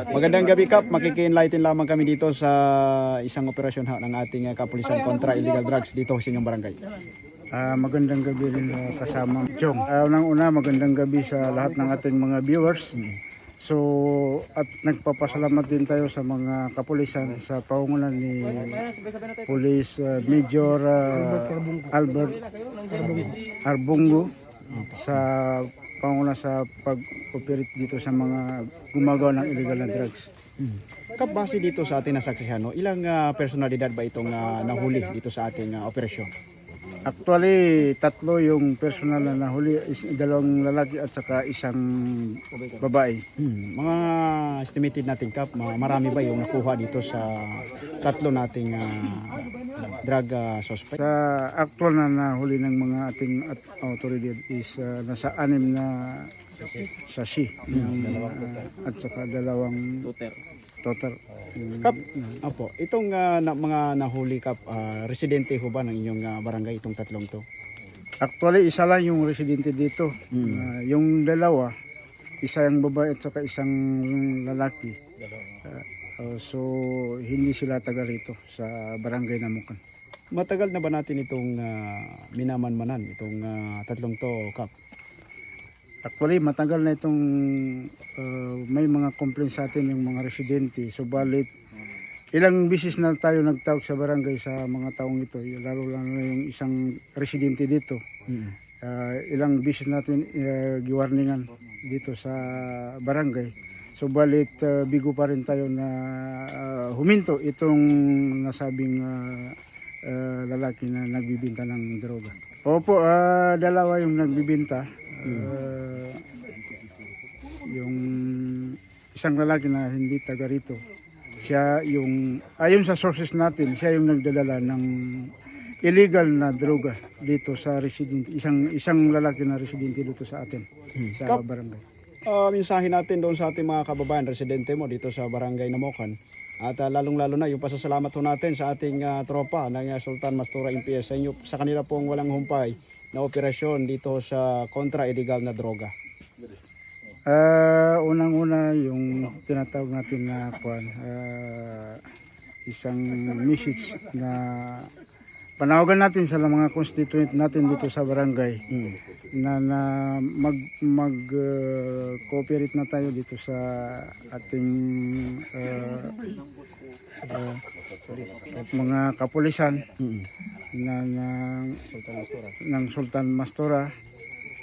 Magandang gabi, Kap. Makiki-enlighten lamang kami dito sa isang operasyon ng ating kapulisan kontra illegal drugs dito sa inyong barangay. Magandang gabi rin kasama Chong. Unang-una, magandang gabi sa lahat ng ating mga viewers. So, at nagpapasalamat din tayo sa mga kapulisan sa paungunan ni Police Major Albert Arbungo sa paunguna sa pag-operate dito sa mga gumagawa ng illegal na drugs. Kap, base dito sa ating nasaksihan, no, ilang personalidad ba itong nahuli dito sa ating operasyon? Actually, tatlo yung personal na nahuli, dalawang lalaki at saka isang babae. Mga estimated natin, Kap, marami ba yung nakuha dito sa tatlo nating drug suspect? Sa actual na nahuli ng mga ating autoridad is nasa 6 na sashi at saka dalawang total. Kap, apo, itong mga nahuli, Kap, residente ho ba ng inyong barangay itong tatlong to? Actually, isa lang yung residente dito. Yung dalawa, isa yung babae at saka isang lalaki. So, hindi sila taga rito sa barangay Namukan. Matagal na ba natin itong minamanmanan, itong tatlong to, Kap? Actually, matagal na itong may mga complaints sa atin yung mga residente. Subalit, ilang bisis na tayo nagtawag sa barangay sa mga taong ito, lalo lang na yung isang residente dito. Ilang bisis natin giwarningan dito sa barangay. Subalit, bigo pa rin tayo na huminto itong nasabing lalaki na nagbibinta ng droga. Opo, dalawa yung nagbibinta. Yung isang lalaki na hindi taga rito, siya yung ayon sa sources natin, siya yung nagdadala ng illegal na droga dito sa residente, isang lalaki na residente dito sa atin sa barangay. Mensahe natin doon sa ating mga kababayan residente mo dito sa barangay Namukan, at lalong-lalo na yung pasasalamat po natin sa ating tropa ng Sultan Mastura MPS sa kanila pong walang humpay na operasyon dito sa kontra illegal na droga. Unang-una yung tinatawag natin na isang message na panawagan natin sa mga constituent natin dito sa barangay na mag-cooperate na tayo dito sa ating mga kapulisan ng Sultan Mastura.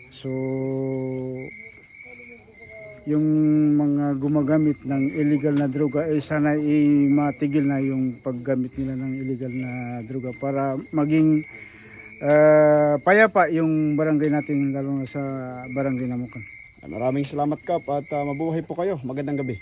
So, yung mga gumagamit ng illegal na droga sana matigil na yung paggamit nila ng illegal na droga para maging payapa yung barangay natin, lalo na sa barangay Namukan. Maraming salamat, Kap, at mabuhay po kayo. Magandang gabi.